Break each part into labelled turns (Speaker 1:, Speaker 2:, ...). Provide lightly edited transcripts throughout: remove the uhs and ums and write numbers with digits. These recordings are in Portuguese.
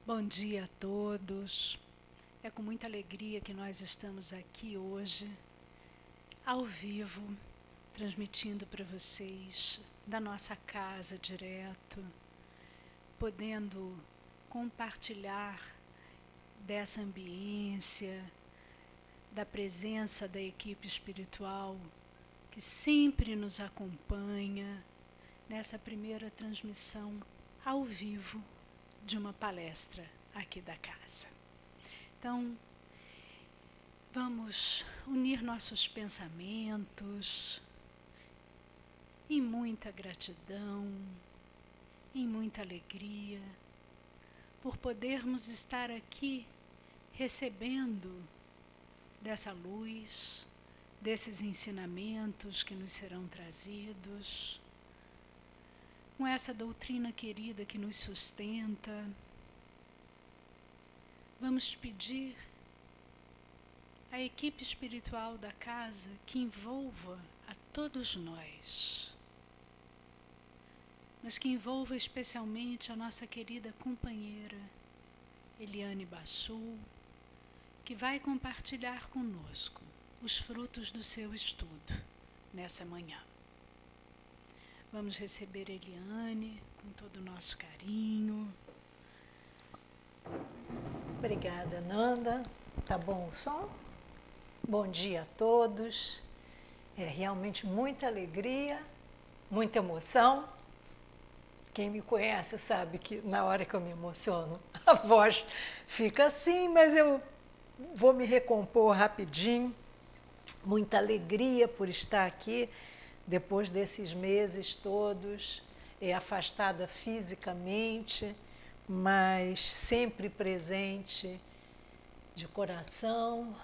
Speaker 1: Bom dia a todos. É com muita alegria que nós estamos aqui hoje, ao vivo, transmitindo para vocês da nossa casa direto, podendo compartilhar dessa ambiência, da presença da equipe espiritual que sempre nos acompanha nessa primeira transmissão ao vivo de uma palestra aqui da casa. Então, vamos unir nossos pensamentos em muita gratidão, em muita alegria, por podermos estar aqui recebendo dessa luz, desses ensinamentos que nos serão trazidos, com essa doutrina querida que nos sustenta. Vamos pedir à equipe espiritual da casa que envolva a todos nós, mas que envolva especialmente a nossa querida companheira Eliane Bassul, que vai compartilhar conosco os frutos do seu estudo nessa manhã. Vamos receber Eliane com todo o nosso carinho.
Speaker 2: Obrigada, Nanda. Tá bom o som? Bom dia a todos. É realmente muita alegria, muita emoção. Quem me conhece sabe que na hora que eu me emociono, a voz fica assim, mas eu vou me recompor rapidinho. Muita alegria por estar aqui depois desses meses todos, afastada fisicamente, mas sempre presente de coração,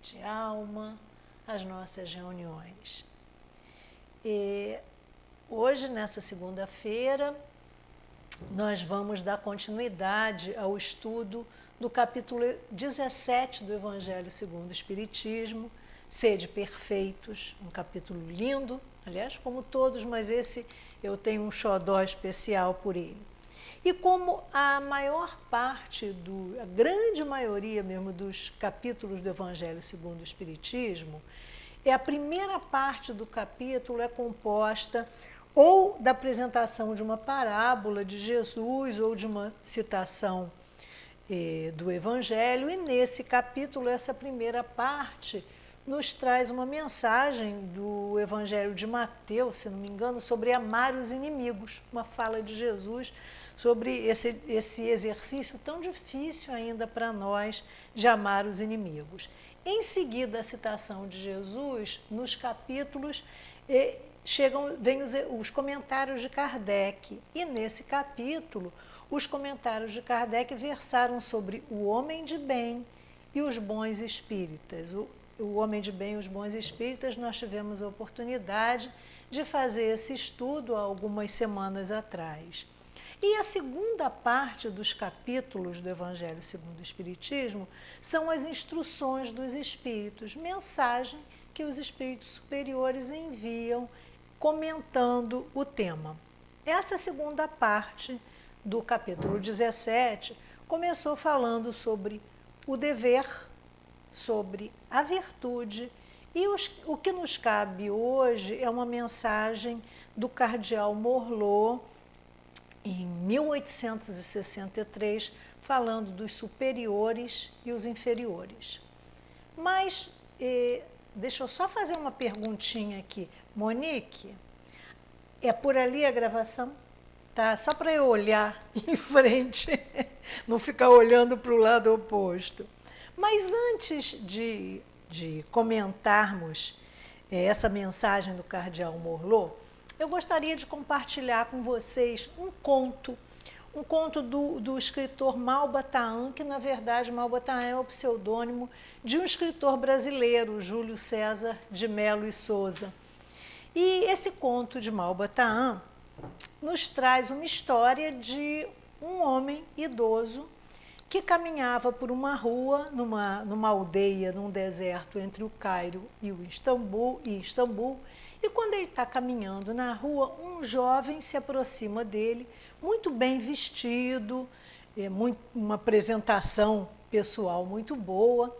Speaker 2: de alma, às nossas reuniões. E hoje, nessa segunda-feira, nós vamos dar continuidade ao estudo do capítulo 17 do Evangelho segundo o Espiritismo, Sede Perfeitos, um capítulo lindo, aliás, como todos, mas esse eu tenho um xodó especial por ele. E como a maior parte, a grande maioria mesmo dos capítulos do Evangelho segundo o Espiritismo, a primeira parte do capítulo é composta ou da apresentação de uma parábola de Jesus ou de uma citação do Evangelho, e nesse capítulo, essa primeira parte nos traz uma mensagem do Evangelho de Mateus, se não me engano, sobre amar os inimigos, uma fala de Jesus sobre esse exercício tão difícil ainda para nós de amar os inimigos. Em seguida, a citação de Jesus, nos capítulos, vêm os comentários de Kardec, e nesse capítulo, os comentários de Kardec versaram sobre o homem de bem e os bons espíritas. O homem de bem e os bons espíritas, nós tivemos a oportunidade de fazer esse estudo há algumas semanas atrás. E a segunda parte dos capítulos do Evangelho segundo o Espiritismo são as instruções dos espíritos, mensagem que os espíritos superiores enviam comentando o tema. Essa segunda parte do capítulo 17 começou falando sobre o dever, sobre a virtude, e o que nos cabe hoje é uma mensagem do cardeal Morlot, em 1863, falando dos superiores e os inferiores. Mas, deixa eu só fazer uma perguntinha aqui. Monique, é por ali a gravação? Tá? Só para eu olhar em frente, não ficar olhando para o lado oposto. Mas antes de comentarmos essa mensagem do cardeal Morlot, eu gostaria de compartilhar com vocês um conto do escritor Malba-Tahan, que na verdade Malba-Tahan é o pseudônimo de um escritor brasileiro, Júlio César de Melo e Souza. E esse conto de Malba-Tahan nos traz uma história de um homem idoso que caminhava por uma rua, numa aldeia, num deserto entre o Cairo e Istambul, e quando ele está caminhando na rua, um jovem se aproxima dele, muito bem vestido, uma apresentação pessoal muito boa,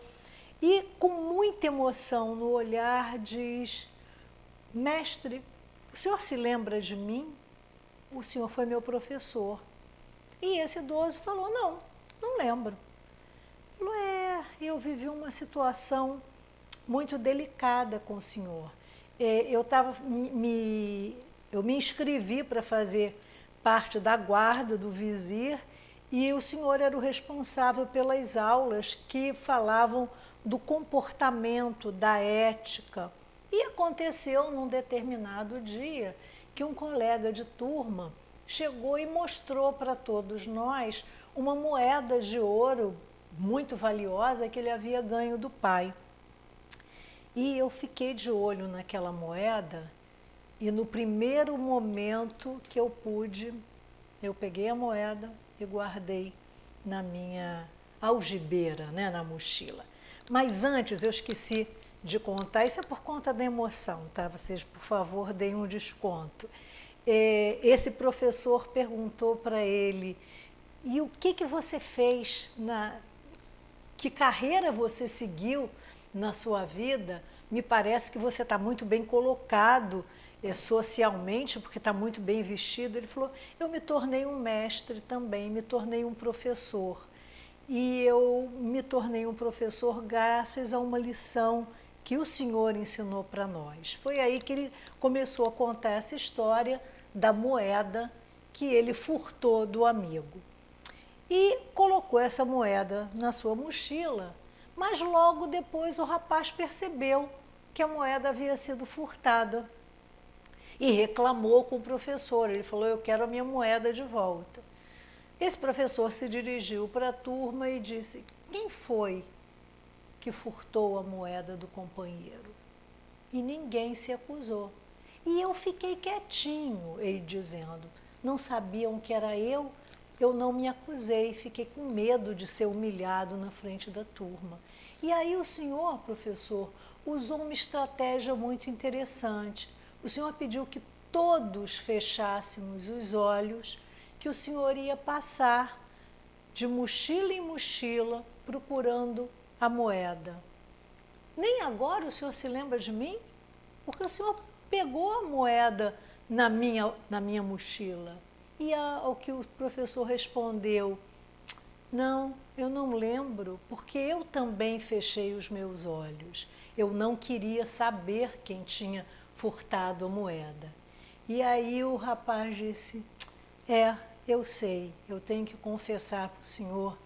Speaker 2: e com muita emoção no olhar diz: mestre, o senhor se lembra de mim? O senhor foi meu professor. E esse idoso falou: não lembro. Falou: eu vivi uma situação muito delicada com o senhor. Eu me inscrevi para fazer parte da guarda do vizir e o senhor era o responsável pelas aulas que falavam do comportamento, da ética. E aconteceu num determinado dia que um colega de turma chegou e mostrou para todos nós uma moeda de ouro muito valiosa que ele havia ganho do pai. E eu fiquei de olho naquela moeda e no primeiro momento que eu pude, eu peguei a moeda e guardei na minha algibeira, né, na mochila. Mas antes eu esqueci de contar, isso é por conta da emoção, tá? Vocês, por favor, deem um desconto. Esse professor perguntou para ele: e o que você fez, que carreira você seguiu na sua vida? Me parece que você está muito bem colocado socialmente, porque está muito bem vestido. Ele falou: eu me tornei um mestre também, me tornei um professor. E eu me tornei um professor graças a uma lição que o senhor ensinou para nós. Foi aí que ele começou a contar essa história da moeda que ele furtou do amigo. E colocou essa moeda na sua mochila, mas logo depois o rapaz percebeu que a moeda havia sido furtada e reclamou com o professor. Ele falou: eu quero a minha moeda de volta. Esse professor se dirigiu para a turma e disse: quem foi que furtou a moeda do companheiro? E ninguém se acusou. E eu fiquei quietinho, ele dizendo. Não sabiam que era eu não me acusei, fiquei com medo de ser humilhado na frente da turma. E aí o senhor, professor, usou uma estratégia muito interessante. O senhor pediu que todos fechássemos os olhos, que o senhor ia passar de mochila em mochila procurando a moeda. Nem agora o senhor se lembra de mim? Porque o senhor pegou a moeda na minha mochila. E ao que o professor respondeu: não, eu não lembro, porque eu também fechei os meus olhos. Eu não queria saber quem tinha furtado a moeda. E aí o rapaz disse: eu sei, eu tenho que confessar para o senhor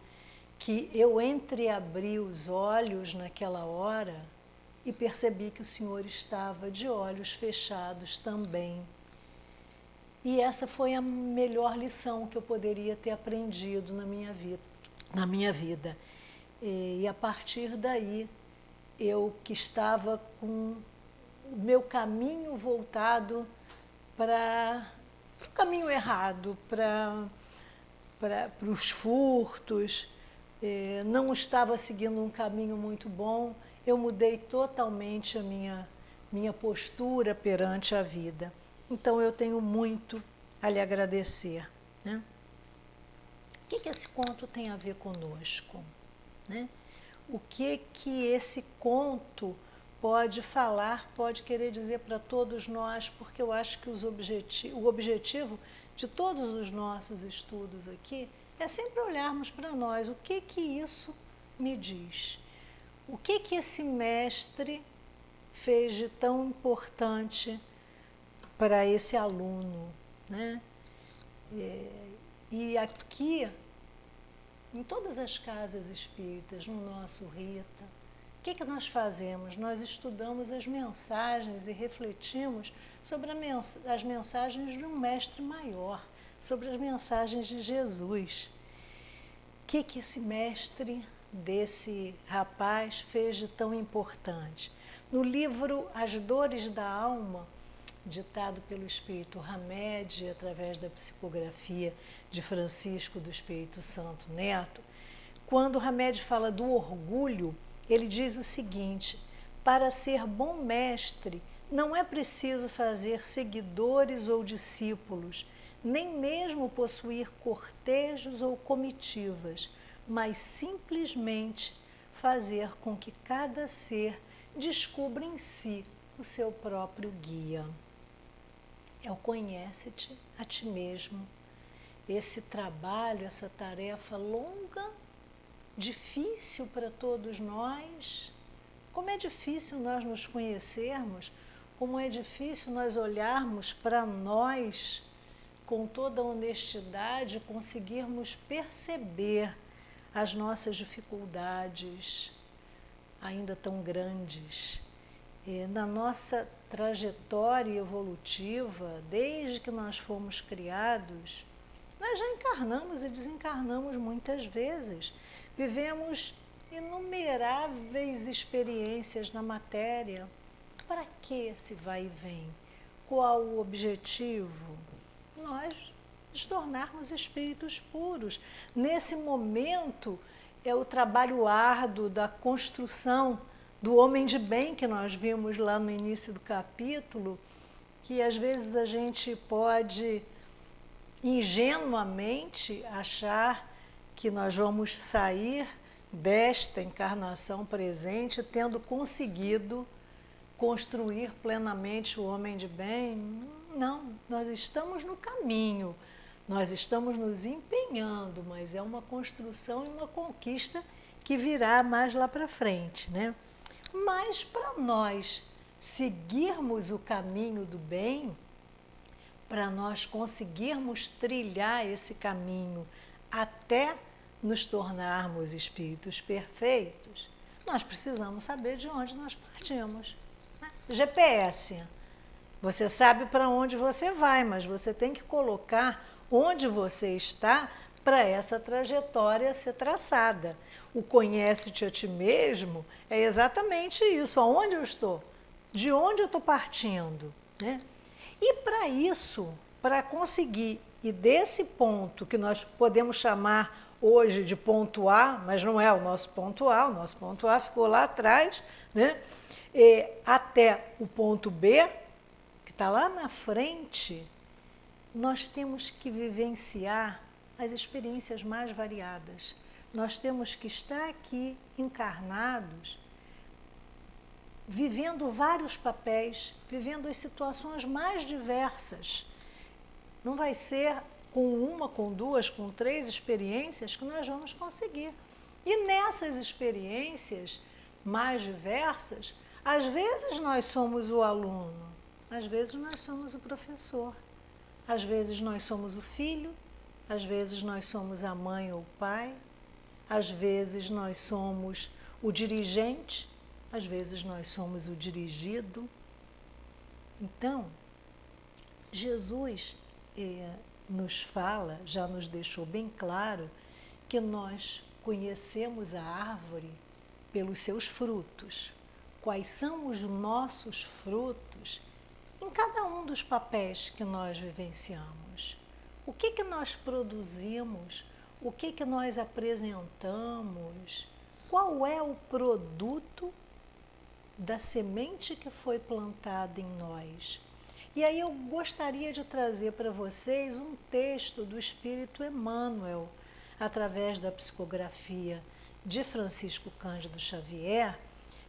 Speaker 2: que eu entreabri os olhos naquela hora e percebi que o senhor estava de olhos fechados também. E essa foi a melhor lição que eu poderia ter aprendido na minha vida. E a partir daí, eu que estava com o meu caminho voltado para o caminho errado, para os furtos, não estava seguindo um caminho muito bom, eu mudei totalmente a minha postura perante a vida. Então eu tenho muito a lhe agradecer, né? O que esse conto tem a ver conosco, né? O que esse conto pode falar, pode querer dizer para todos nós, porque eu acho que o objetivo de todos os nossos estudos aqui é sempre olharmos para nós. O que isso me diz? O que esse mestre fez de tão importante para esse aluno, né? E aqui, em todas as casas espíritas, no nosso Rita, o que nós fazemos? Nós estudamos as mensagens e refletimos sobre as mensagens de um mestre maior, sobre as mensagens de Jesus. O que esse mestre desse rapaz fez de tão importante? No livro As Dores da Alma, ditado pelo Espírito Hamed, através da psicografia de Francisco do Espírito Santo Neto, quando Hamed fala do orgulho, ele diz o seguinte: para ser bom mestre, não é preciso fazer seguidores ou discípulos, nem mesmo possuir cortejos ou comitivas, mas simplesmente fazer com que cada ser descubra em si o seu próprio guia. É o conhece-te a ti mesmo. Esse trabalho, essa tarefa longa, difícil para todos nós. Como é difícil nós nos conhecermos, como é difícil nós olharmos para nós com toda a honestidade, conseguirmos perceber as nossas dificuldades ainda tão grandes. Na nossa trajetória evolutiva, desde que nós fomos criados, nós já encarnamos e desencarnamos muitas vezes. Vivemos inumeráveis experiências na matéria. Para que esse vai e vem? Qual o objetivo? Nós nos tornarmos espíritos puros. Nesse momento é o trabalho árduo da construção do homem de bem que nós vimos lá no início do capítulo, que às vezes a gente pode ingenuamente achar que nós vamos sair desta encarnação presente tendo conseguido construir plenamente o homem de bem. Não, nós estamos no caminho, nós estamos nos empenhando, mas é uma construção e uma conquista que virá mais lá para frente, né? Mas para nós seguirmos o caminho do bem, para nós conseguirmos trilhar esse caminho até nos tornarmos espíritos perfeitos, nós precisamos saber de onde nós partimos. GPS, você sabe para onde você vai, mas você tem que colocar onde você está para essa trajetória ser traçada. O conhece-te a ti mesmo é exatamente isso, aonde eu estou, de onde eu estou partindo, né? E para isso, para conseguir ir desse ponto que nós podemos chamar hoje de ponto A, mas não é o nosso ponto A ficou lá atrás, né? Até o ponto B, que está lá na frente, nós temos que vivenciar as experiências mais variadas. Nós temos que estar aqui encarnados, vivendo vários papéis, vivendo as situações mais diversas. Não vai ser com uma, com duas, com três experiências que nós vamos conseguir. E nessas experiências mais diversas, às vezes nós somos o aluno, às vezes nós somos o professor, às vezes nós somos o filho, às vezes nós somos a mãe ou o pai, às vezes nós somos o dirigente, às vezes nós somos o dirigido. Então, Jesus nos fala, já nos deixou bem claro, que nós conhecemos a árvore pelos seus frutos. Quais são os nossos frutos em cada um dos papéis que nós vivenciamos? O que nós produzimos? O que nós apresentamos? Qual é o produto da semente que foi plantada em nós? E aí eu gostaria de trazer para vocês um texto do Espírito Emmanuel, através da psicografia de Francisco Cândido Xavier,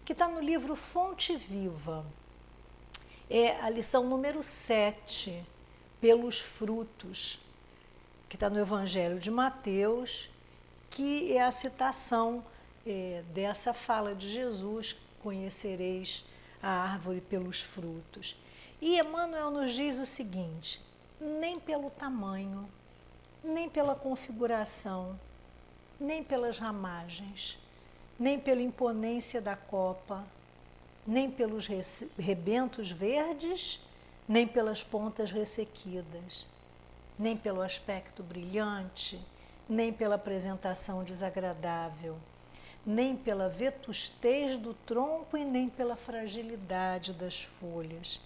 Speaker 2: que está no livro Fonte Viva. É a lição número 7, pelos frutos, que está no Evangelho de Mateus, que é a citação dessa fala de Jesus: conhecereis a árvore pelos frutos. E Emmanuel nos diz o seguinte: nem pelo tamanho, nem pela configuração, nem pelas ramagens, nem pela imponência da copa, nem pelos rebentos verdes, nem pelas pontas ressequidas, nem pelo aspecto brilhante, nem pela apresentação desagradável, nem pela vetustez do tronco e nem pela fragilidade das folhas,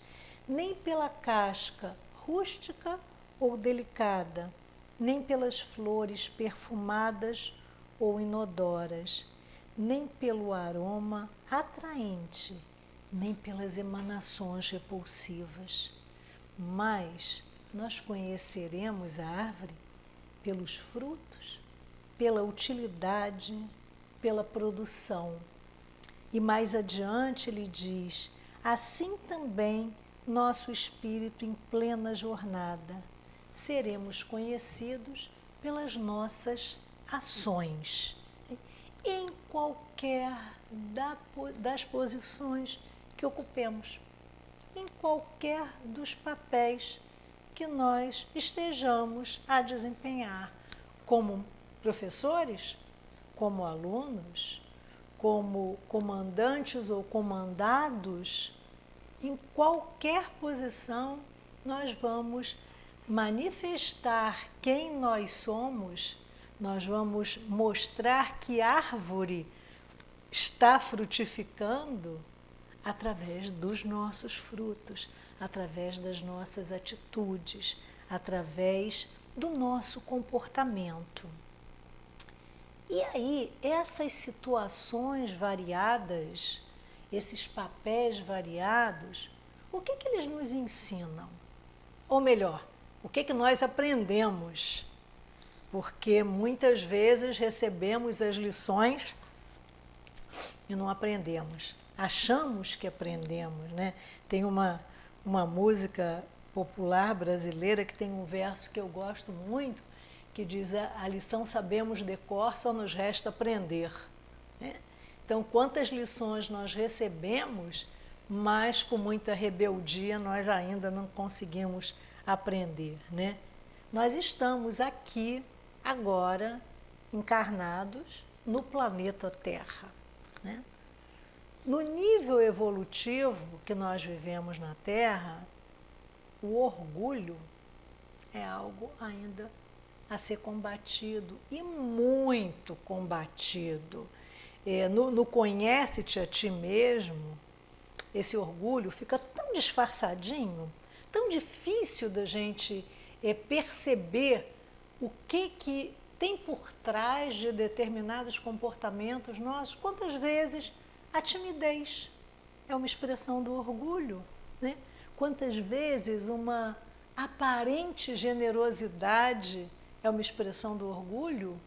Speaker 2: nem pela casca rústica ou delicada, nem pelas flores perfumadas ou inodoras, nem pelo aroma atraente, nem pelas emanações repulsivas, mas nós conheceremos a árvore pelos frutos, pela utilidade, pela produção. E mais adiante ele diz: assim também nosso espírito em plena jornada, seremos conhecidos pelas nossas ações, em qualquer das posições que ocupemos, em qualquer dos papéis que nós estejamos a desempenhar, como professores, como alunos, como comandantes ou comandados. Em qualquer posição nós vamos manifestar quem nós somos, nós vamos mostrar que árvore está frutificando através dos nossos frutos, através das nossas atitudes, através do nosso comportamento. E aí, essas situações variadas, esses papéis variados, o que eles nos ensinam? Ou melhor, o que nós aprendemos? Porque muitas vezes recebemos as lições e não aprendemos. Achamos que aprendemos, né? Tem uma música popular brasileira que tem um verso que eu gosto muito, que diz: a lição sabemos de cor, só nos resta aprender. Né? Então, quantas lições nós recebemos, mas com muita rebeldia nós ainda não conseguimos aprender. Né? Nós estamos aqui, agora, encarnados no planeta Terra. Né? No nível evolutivo que nós vivemos na Terra, o orgulho é algo ainda a ser combatido, e muito combatido. No conhece-te a ti mesmo, esse orgulho fica tão disfarçadinho, tão difícil da gente perceber o que tem por trás de determinados comportamentos nossos. Quantas vezes a timidez é uma expressão do orgulho, né? Quantas vezes uma aparente generosidade é uma expressão do orgulho?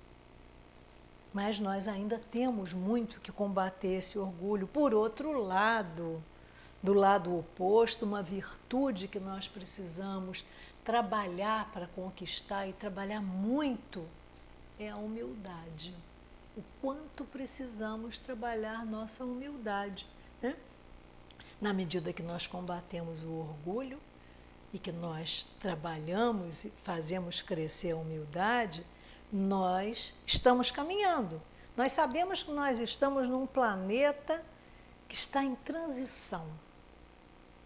Speaker 2: Mas nós ainda temos muito que combater esse orgulho. Por outro lado, do lado oposto, uma virtude que nós precisamos trabalhar para conquistar, e trabalhar muito, é a humildade. O quanto precisamos trabalhar nossa humildade, né? Na medida que nós combatemos o orgulho e que nós trabalhamos e fazemos crescer a humildade, nós estamos caminhando. Nós sabemos que nós estamos num planeta que está em transição.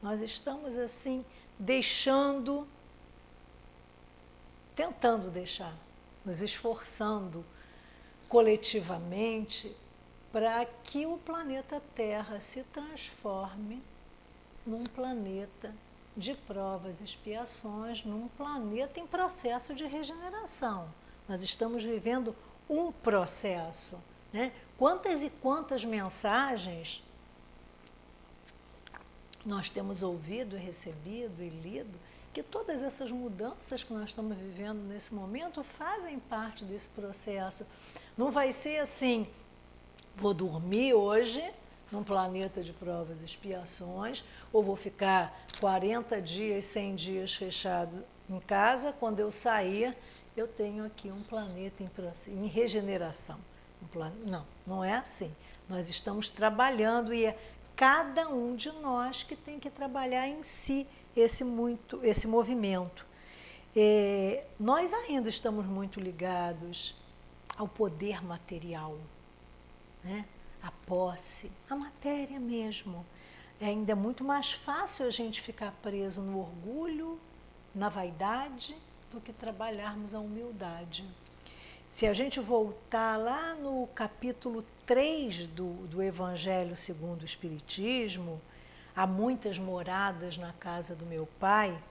Speaker 2: Nós estamos assim, tentando deixar, nos esforçando coletivamente para que o planeta Terra se transforme num planeta de provas e expiações, num planeta em processo de regeneração. Nós estamos vivendo um processo, né? Quantas e quantas mensagens nós temos ouvido, recebido e lido, que todas essas mudanças que nós estamos vivendo nesse momento fazem parte desse processo. Não vai ser assim: vou dormir hoje num planeta de provas e expiações, ou vou ficar 40 dias, 100 dias fechado em casa, quando eu sair, eu tenho aqui um planeta em regeneração. Não, não é assim. Nós estamos trabalhando, e é cada um de nós que tem que trabalhar em si esse movimento. Nós ainda estamos muito ligados ao poder material, né? A posse, a matéria mesmo. É ainda muito mais fácil a gente ficar preso no orgulho, na vaidade, do que trabalharmos a humildade. Se a gente voltar lá no capítulo 3 do Evangelho segundo o Espiritismo, há muitas moradas na casa do meu pai,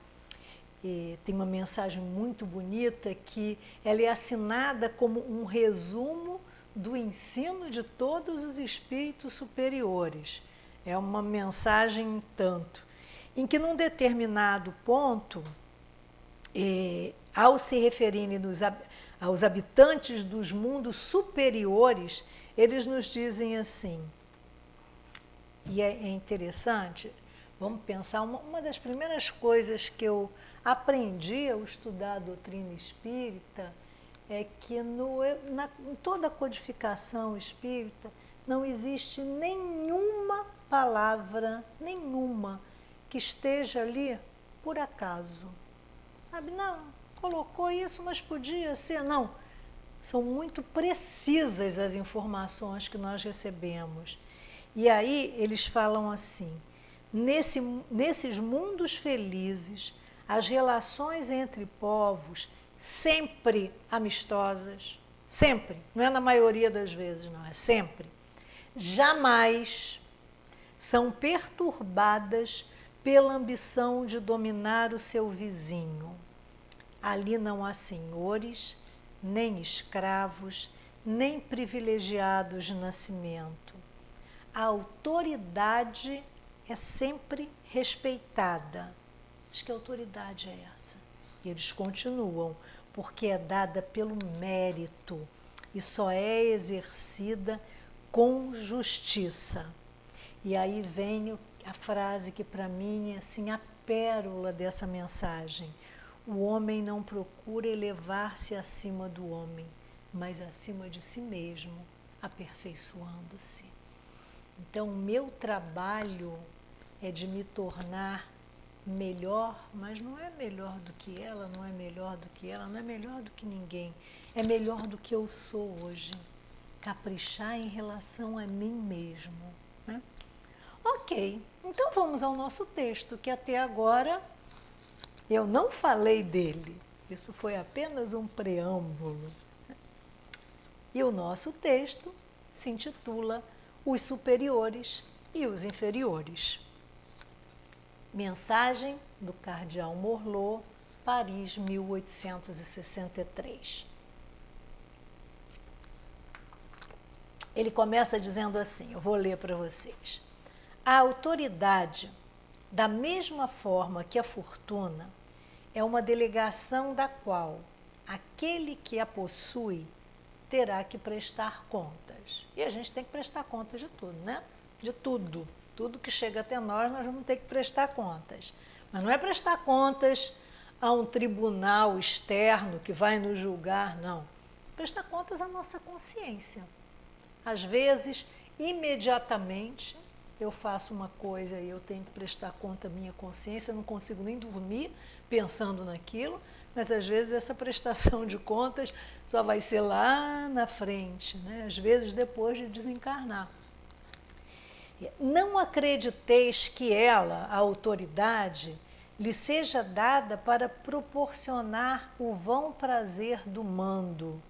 Speaker 2: e tem uma mensagem muito bonita que ela é assinada como um resumo do ensino de todos os espíritos superiores. É uma mensagem tanto, em que num determinado ponto ao se referirem aos habitantes dos mundos superiores, eles nos dizem assim, e é interessante, vamos pensar, uma das primeiras coisas que eu aprendi ao estudar a doutrina espírita é que em toda a codificação espírita não existe nenhuma palavra, nenhuma, que esteja ali por acaso. Sabe, não, colocou isso, mas podia ser, não. São muito precisas as informações que nós recebemos. E aí eles falam assim, nesses mundos felizes, as relações entre povos sempre amistosas, sempre, não é na maioria das vezes, não, é sempre, jamais são perturbadas pela ambição de dominar o seu vizinho. Ali não há senhores, nem escravos, nem privilegiados de nascimento. A autoridade é sempre respeitada. Mas que autoridade é essa? E eles continuam, porque é dada pelo mérito e só é exercida com justiça. E aí vem a frase que para mim é assim, a pérola dessa mensagem. O homem não procura elevar-se acima do homem, mas acima de si mesmo, aperfeiçoando-se. Então, o meu trabalho é de me tornar melhor, mas não é melhor do que ela, não é melhor do que ela, não é melhor do que ninguém. É melhor do que eu sou hoje. Caprichar em relação a mim mesmo. Né? Ok, então vamos ao nosso texto, que até agora eu não falei dele. Isso foi apenas um preâmbulo. E o nosso texto se intitula Os Superiores e os Inferiores. Mensagem do Cardeal Morlot, Paris, 1863. Ele começa dizendo assim, eu vou ler para vocês. A autoridade, da mesma forma que a fortuna, é uma delegação da qual aquele que a possui terá que prestar contas. E a gente tem que prestar contas de tudo, né? De tudo. Tudo que chega até nós vamos ter que prestar contas. Mas não é prestar contas a um tribunal externo que vai nos julgar, não. Prestar contas à nossa consciência. Às vezes, imediatamente, eu faço uma coisa e eu tenho que prestar conta à minha consciência, eu não consigo nem dormir pensando naquilo, mas às vezes essa prestação de contas só vai ser lá na frente, né? Às vezes depois de desencarnar. Não acrediteis que ela, a autoridade, lhe seja dada para proporcionar o vão prazer do mando,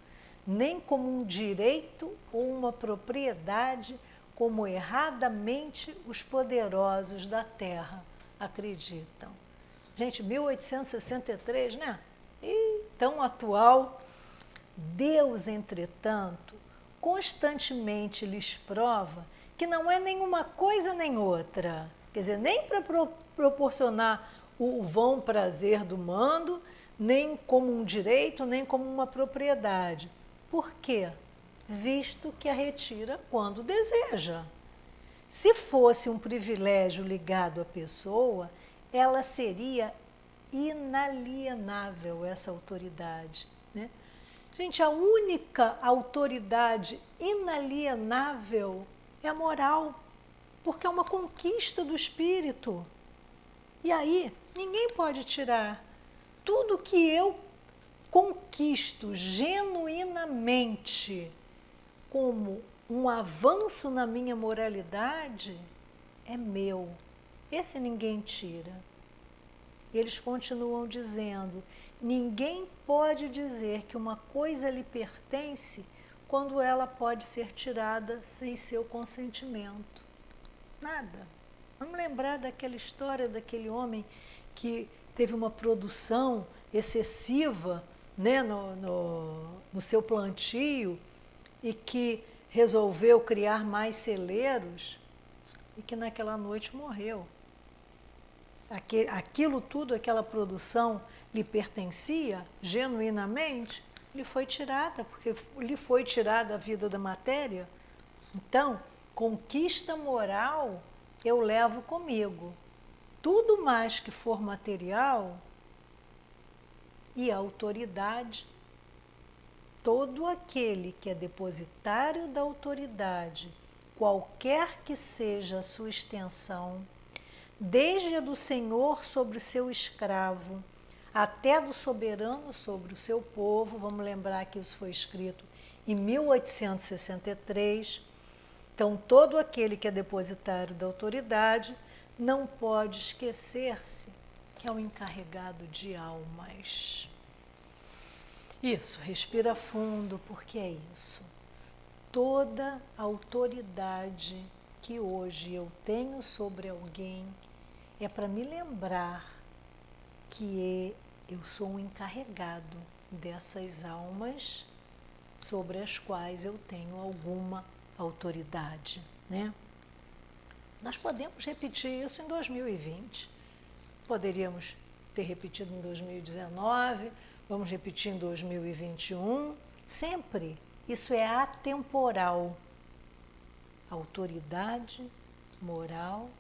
Speaker 2: nem como um direito ou uma propriedade, como erradamente os poderosos da terra acreditam. Gente, 1863, né? E tão atual. Deus, entretanto, constantemente lhes prova que não é nenhuma coisa nem outra. Quer dizer, nem para proporcionar o vão prazer do mando, nem como um direito, nem como uma propriedade. Por quê? Visto que a retira quando deseja. Se fosse um privilégio ligado à pessoa, ela seria inalienável, essa autoridade. Né? Gente, a única autoridade inalienável é a moral, porque é uma conquista do espírito. E aí, ninguém pode tirar. Tudo que eu conquisto genuinamente como um avanço na minha moralidade é meu. Esse ninguém tira. Eles continuam dizendo, ninguém pode dizer que uma coisa lhe pertence quando ela pode ser tirada sem seu consentimento. Nada. Vamos lembrar daquela história daquele homem que teve uma produção excessiva, né, no seu plantio e que resolveu criar mais celeiros e que naquela noite morreu. Aquilo tudo, aquela produção lhe pertencia genuinamente, lhe foi tirada, porque lhe foi tirada a vida da matéria. Então, conquista moral eu levo comigo. Tudo mais que for material e autoridade, todo aquele que é depositário da autoridade, qualquer que seja a sua extensão, desde a do senhor sobre o seu escravo, até do soberano sobre o seu povo, vamos lembrar que isso foi escrito em 1863, então todo aquele que é depositário da autoridade não pode esquecer-se que é o encarregado de almas. Isso, respira fundo, porque é isso. Toda autoridade que hoje eu tenho sobre alguém é para me lembrar que eu sou um encarregado dessas almas sobre as quais eu tenho alguma autoridade, né? Nós podemos repetir isso em 2020, poderíamos ter repetido em 2019, vamos repetir em 2021, sempre. Isso é atemporal. Autoridade moral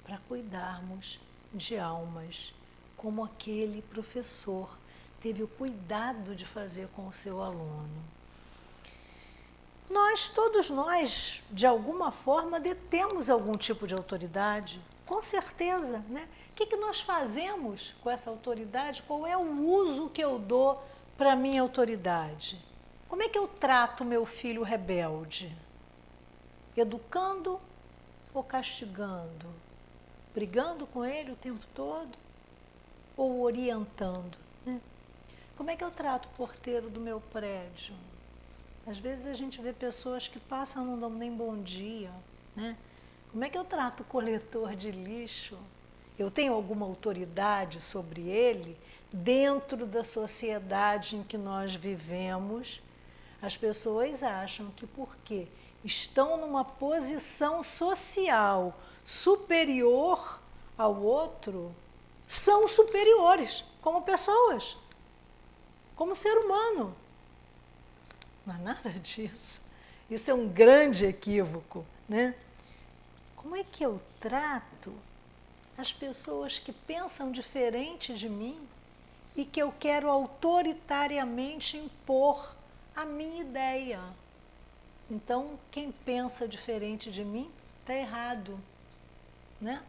Speaker 2: para cuidarmos de almas, como aquele professor teve o cuidado de fazer com o seu aluno. Todos nós, de alguma forma, detemos algum tipo de autoridade, com certeza, né? O que nós fazemos com essa autoridade? Qual é o uso que eu dou para a minha autoridade? Como é que eu trato meu filho rebelde? Educando ou castigando? Brigando com ele o tempo todo? Ou orientando, né? Como é que eu trato o porteiro do meu prédio? Às vezes a gente vê pessoas que passam, não dão nem bom dia, né? Como é que eu trato o coletor de lixo? Eu tenho alguma autoridade sobre ele dentro da sociedade em que nós vivemos? As pessoas acham que porque estão numa posição social superior ao outro, são superiores como pessoas, como ser humano. Mas nada disso. Isso é um grande equívoco, né? Como é que eu trato as pessoas que pensam diferente de mim e que eu quero autoritariamente impor a minha ideia? Então, quem pensa diferente de mim está errado, né?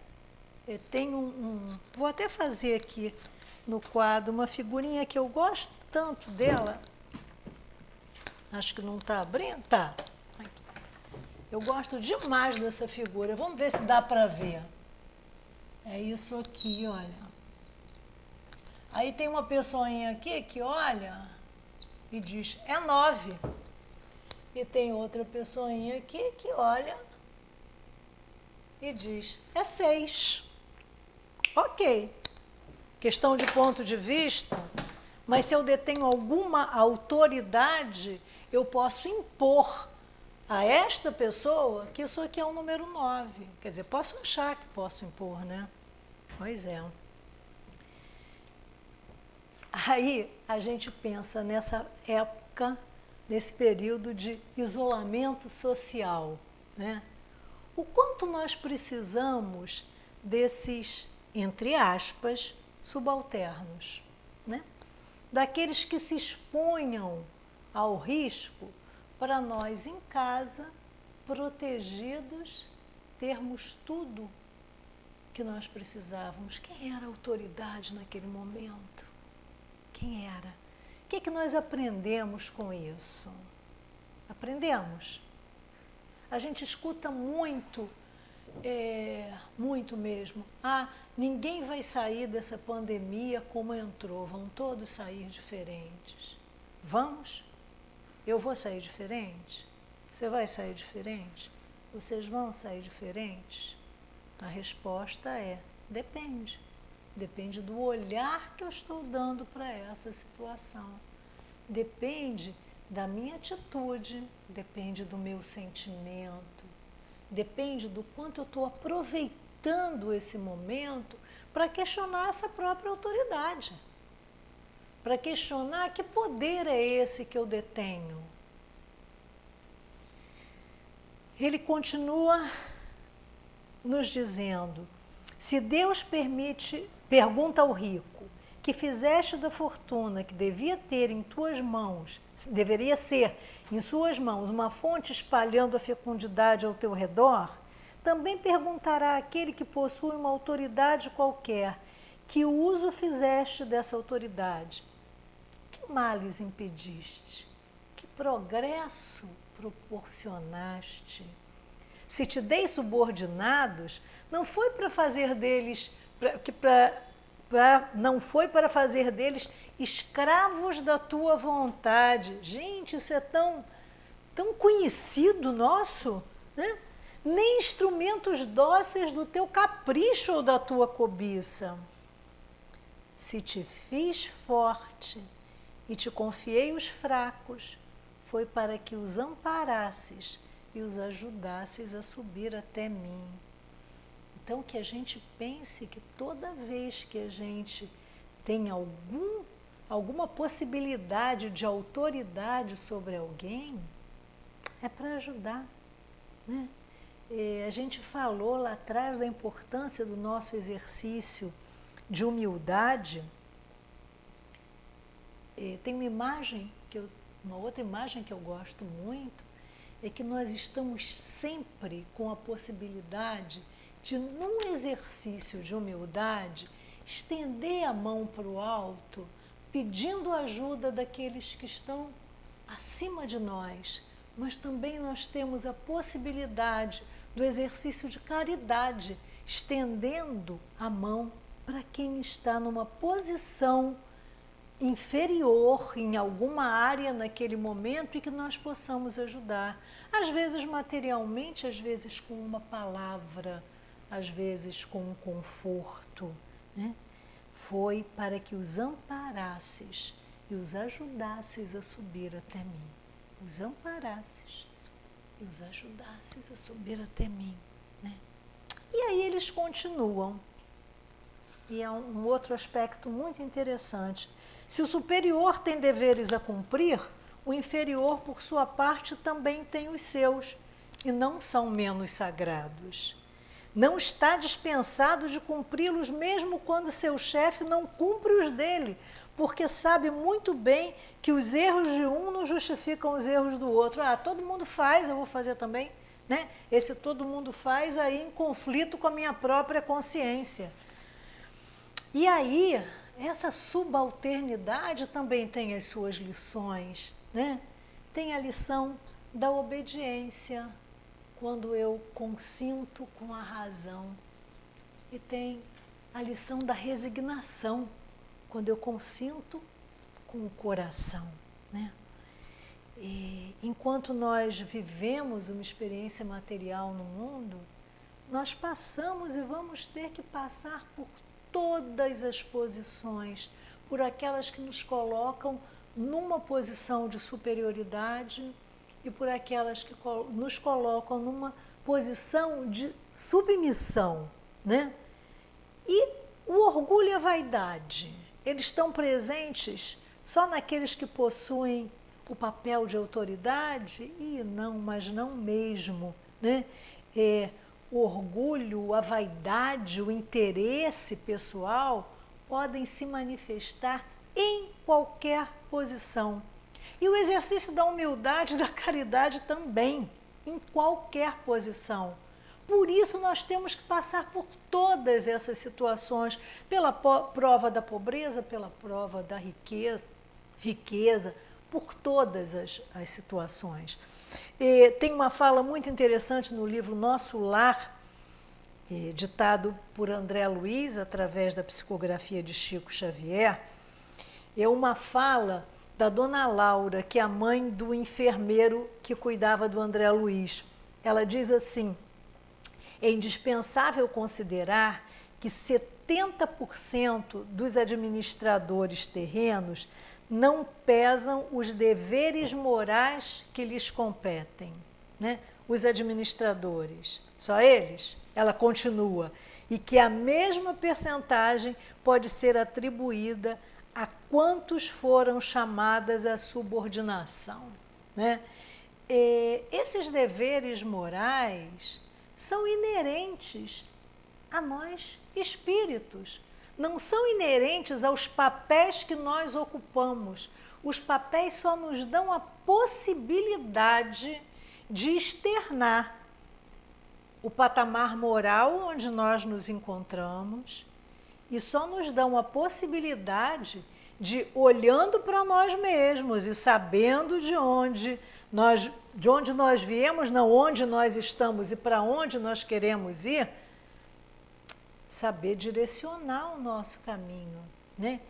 Speaker 2: Eu tenho vou até fazer aqui no quadro uma figurinha que eu gosto tanto dela. Acho que não está abrindo? Tá. Eu gosto demais dessa figura. Vamos ver se dá para ver. É isso aqui, olha. Aí tem uma pessoinha aqui que olha e diz, é 9. E tem outra pessoinha aqui que olha e diz, é 6. Ok. Questão de ponto de vista, mas se eu detenho alguma autoridade, eu posso impor a esta pessoa que isso aqui é o número 9. Quer dizer, posso achar que posso impor, né? Pois é. Aí a gente pensa nessa época, nesse período de isolamento social, né? O quanto nós precisamos desses, entre aspas, subalternos, né? Daqueles que se expunham ao risco para nós em casa, protegidos, termos tudo que nós precisávamos. Quem era a autoridade naquele momento? Quem era? O que nós aprendemos com isso? Aprendemos? A gente escuta muito, muito mesmo. Ninguém vai sair dessa pandemia como entrou, vão todos sair diferentes. Vamos? Eu vou sair diferente? Você vai sair diferente? Vocês vão sair diferentes? A resposta é, depende. Depende do olhar que eu estou dando para essa situação. Depende da minha atitude, depende do meu sentimento, depende do quanto eu estou aproveitando esse momento para questionar essa própria autoridade. para questionar que poder é esse que eu detenho. Ele continua nos dizendo: se Deus pergunta ao rico, que fizeste da fortuna que devia ter em tuas mãos, deveria ser em suas mãos uma fonte espalhando a fecundidade ao teu redor, também perguntará àquele que possui uma autoridade qualquer, que uso fizeste dessa autoridade? Que males impediste? Que progresso proporcionaste? Se te dei subordinados, não foi para fazer deles, não foi para fazer deles escravos da tua vontade. Gente, isso é tão conhecido nosso, né? Nem instrumentos dóceis do teu capricho ou da tua cobiça. Se te fiz forte e te confiei os fracos, foi para que os amparasses e os ajudasses a subir até mim. Então, que a gente pense que toda vez que a gente tem alguma possibilidade de autoridade sobre alguém, é para ajudar, né? A gente falou lá atrás da importância do nosso exercício de humildade. Tem uma outra imagem que eu gosto muito, é que nós estamos sempre com a possibilidade de, num exercício de humildade, estender a mão para o alto, pedindo ajuda daqueles que estão acima de nós. Mas também nós temos a possibilidade do exercício de caridade, estendendo a mão para quem está numa posição inferior em alguma área naquele momento e que nós possamos ajudar. Às vezes materialmente, às vezes com uma palavra, às vezes com um conforto, né? Foi para que os amparasses e os ajudasses a subir até mim. Os amparasses e os ajudasses a subir até mim, né? E aí eles continuam. E é um outro aspecto muito interessante. Se o superior tem deveres a cumprir, o inferior, por sua parte, também tem os seus, e não são menos sagrados. Não está dispensado de cumpri-los mesmo quando seu chefe não cumpre os dele, porque sabe muito bem que os erros de um não justificam os erros do outro. Ah, todo mundo faz, eu vou fazer também, né? Esse todo mundo faz aí em conflito com a minha própria consciência. E aí, essa subalternidade também tem as suas lições, né? Tem a lição da obediência, quando eu consinto com a razão. E tem a lição da resignação, quando eu consinto com o coração, né? E enquanto nós vivemos uma experiência material no mundo, nós passamos e vamos ter que passar por todas as posições, por aquelas que nos colocam numa posição de superioridade e por aquelas que nos colocam numa posição de submissão, né? E o orgulho e a vaidade, eles estão presentes só naqueles que possuem o papel de autoridade? E não, mas não mesmo, né? O orgulho, a vaidade, o interesse pessoal podem se manifestar em qualquer posição. E o exercício da humildade e da caridade também, em qualquer posição. Por isso nós temos que passar por todas essas situações, pela prova da pobreza, pela prova da riqueza, por todas as situações. Tem uma fala muito interessante no livro Nosso Lar, ditado por André Luiz, através da psicografia de Chico Xavier. É uma fala da dona Laura, que é a mãe do enfermeiro que cuidava do André Luiz. Ela diz assim: é indispensável considerar que 70% dos administradores terrenos não pesam os deveres morais que lhes competem, né? Os administradores, só eles? Ela continua, e que a mesma percentagem pode ser atribuída a quantos foram chamadas à subordinação, né? Esses deveres morais são inerentes a nós espíritos, não são inerentes aos papéis que nós ocupamos. Os papéis só nos dão a possibilidade de externar o patamar moral onde nós nos encontramos e só nos dão a possibilidade de, olhando para nós mesmos e sabendo de onde nós viemos, não onde nós estamos e para onde nós queremos ir, saber direcionar o nosso caminho, né?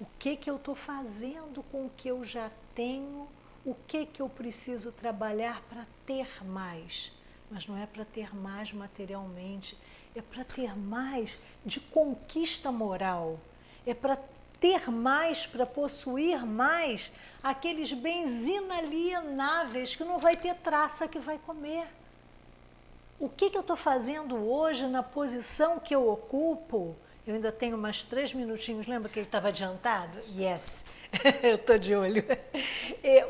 Speaker 2: O que eu estou fazendo com o que eu já tenho, o que eu preciso trabalhar para ter mais. Mas não é para ter mais materialmente, é para ter mais de conquista moral, é para ter mais, para possuir mais aqueles bens inalienáveis que não vai ter traça que vai comer. O que eu estou fazendo hoje na posição que eu ocupo? Eu ainda tenho mais 3 minutinhos, lembra que ele estava adiantado? Yes, eu estou de olho.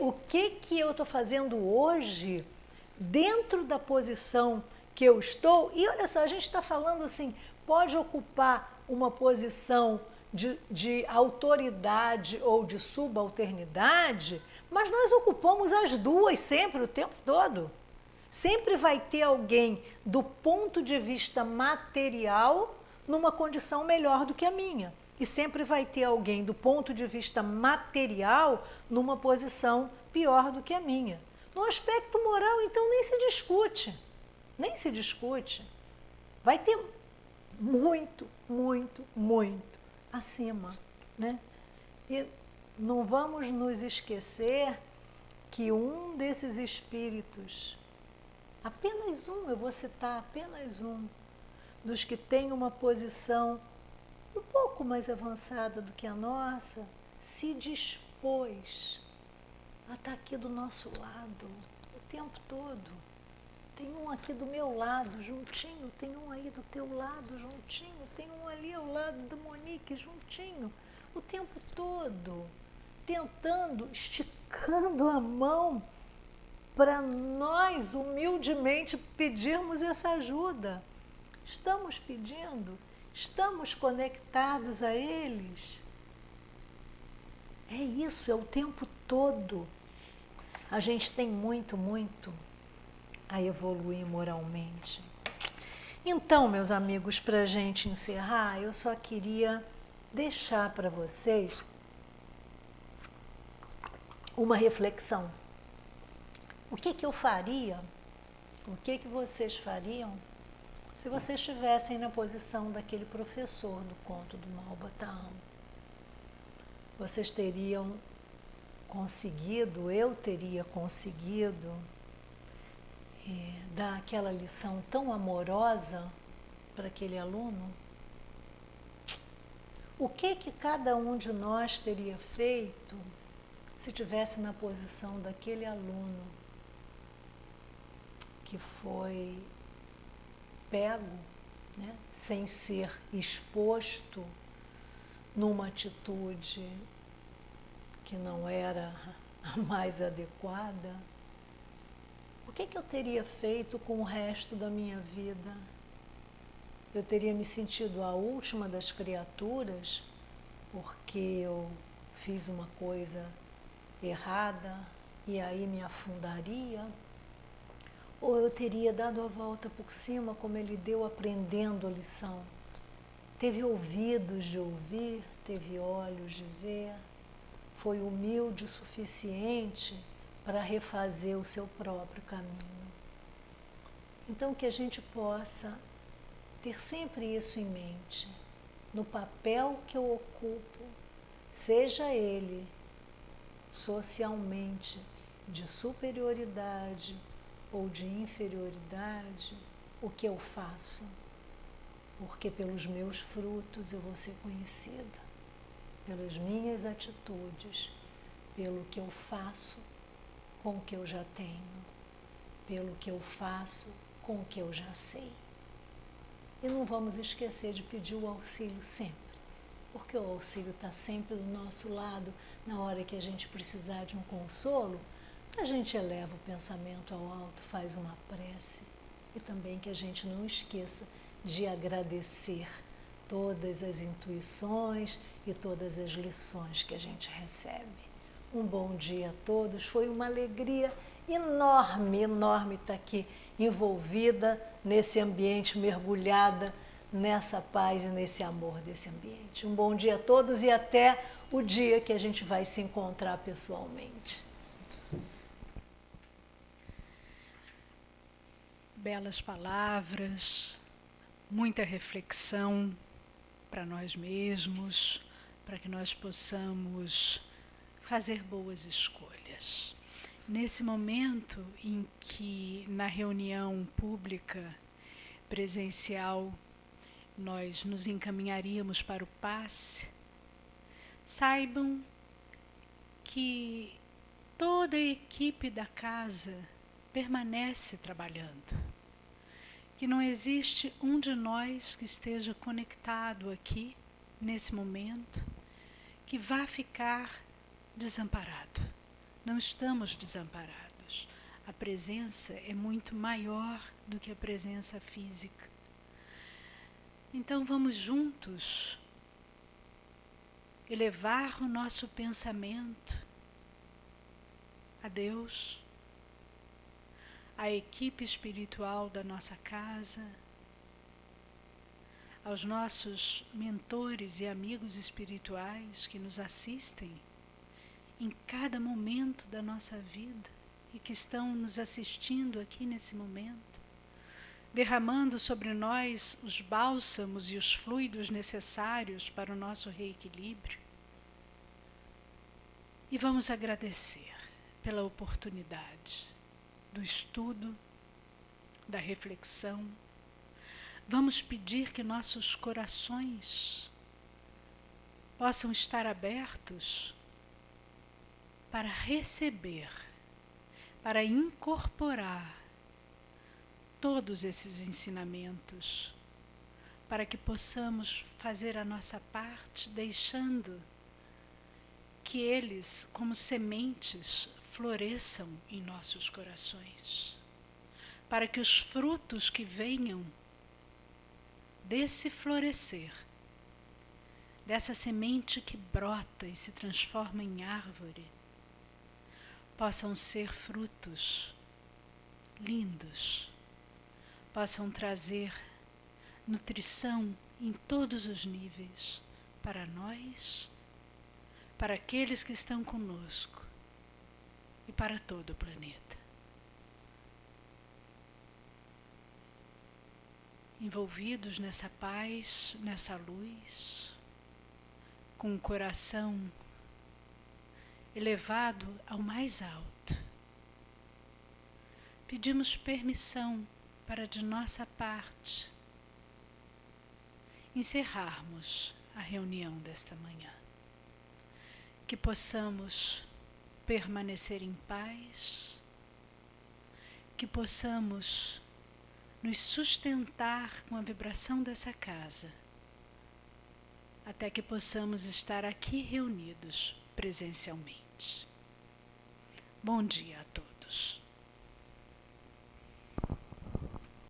Speaker 2: O que eu estou fazendo hoje dentro da posição que eu estou? E olha só, a gente está falando assim, pode ocupar uma posição de autoridade ou de subalternidade, mas nós ocupamos as duas sempre, o tempo todo. Sempre vai ter alguém do ponto de vista material numa condição melhor do que a minha. E sempre vai ter alguém do ponto de vista material numa posição pior do que a minha. No aspecto moral, então, nem se discute. Nem se discute. Vai ter muito, muito, muito acima, né? E não vamos nos esquecer que um desses espíritos, apenas um, eu vou citar apenas um, dos que tem uma posição um pouco mais avançada do que a nossa, se dispôs a estar aqui do nosso lado o tempo todo. Tem um aqui do meu lado, juntinho, tem um aí do teu lado, juntinho, tem um ali ao lado da Monique, juntinho, o tempo todo, tentando, esticando a mão para nós humildemente pedirmos essa ajuda. Estamos pedindo, estamos conectados a eles. É isso, é o tempo todo. A gente tem muito, muito a evoluir moralmente. Então, meus amigos, para a gente encerrar, eu só queria deixar para vocês uma reflexão. O que eu faria, o que vocês fariam se vocês estivessem na posição daquele professor do conto do Malbataan? Vocês teriam conseguido, eu teria conseguido dar aquela lição tão amorosa para aquele aluno? O que cada um de nós teria feito se estivesse na posição daquele aluno que foi pego, né, sem ser exposto numa atitude que não era a mais adequada? O que eu teria feito com o resto da minha vida? Eu teria me sentido a última das criaturas porque eu fiz uma coisa errada e aí me afundaria? Ou eu teria dado a volta por cima como ele deu, aprendendo a lição? Teve ouvidos de ouvir, teve olhos de ver, foi humilde o suficiente para refazer o seu próprio caminho. Então, que a gente possa ter sempre isso em mente, no papel que eu ocupo, seja ele socialmente de superioridade ou de inferioridade, o que eu faço, porque pelos meus frutos eu vou ser conhecida, pelas minhas atitudes, pelo que eu faço com o que eu já tenho, pelo que eu faço com o que eu já sei. E não vamos esquecer de pedir o auxílio sempre, porque o auxílio está sempre do nosso lado. Na hora que a gente precisar de um consolo, a gente eleva o pensamento ao alto, faz uma prece. E também que a gente não esqueça de agradecer todas as intuições e todas as lições que a gente recebe. Um bom dia a todos, foi uma alegria enorme, enorme estar aqui envolvida nesse ambiente, mergulhada nessa paz e nesse amor desse ambiente. Um bom dia a todos e até o dia que a gente vai se encontrar pessoalmente.
Speaker 1: Belas palavras, muita reflexão para nós mesmos, para que nós possamos fazer boas escolhas. Nesse momento em que na reunião pública presencial nós nos encaminharíamos para o passe, saibam que toda a equipe da casa permanece trabalhando, que não existe um de nós que esteja conectado aqui nesse momento que vá ficar desamparado. Não estamos desamparados. A presença é muito maior do que a presença física. Então vamos juntos elevar o nosso pensamento a Deus, à equipe espiritual da nossa casa, aos nossos mentores e amigos espirituais que nos assistem em cada momento da nossa vida e que estão nos assistindo aqui nesse momento, derramando sobre nós os bálsamos e os fluidos necessários para o nosso reequilíbrio. E vamos agradecer pela oportunidade do estudo, da reflexão. Vamos pedir que nossos corações possam estar abertos para receber, para incorporar todos esses ensinamentos, para que possamos fazer a nossa parte, deixando que eles, como sementes, floresçam em nossos corações, para que os frutos que venham desse florescer, dessa semente que brota e se transforma em árvore, possam ser frutos lindos, possam trazer nutrição em todos os níveis para nós, para aqueles que estão conosco e para todo o planeta. Envolvidos nessa paz, nessa luz, com o coração elevado ao mais alto, pedimos permissão para de nossa parte encerrarmos a reunião desta manhã, que possamos permanecer em paz, que possamos nos sustentar com a vibração dessa casa, até que possamos estar aqui reunidos presencialmente. Bom dia a todos.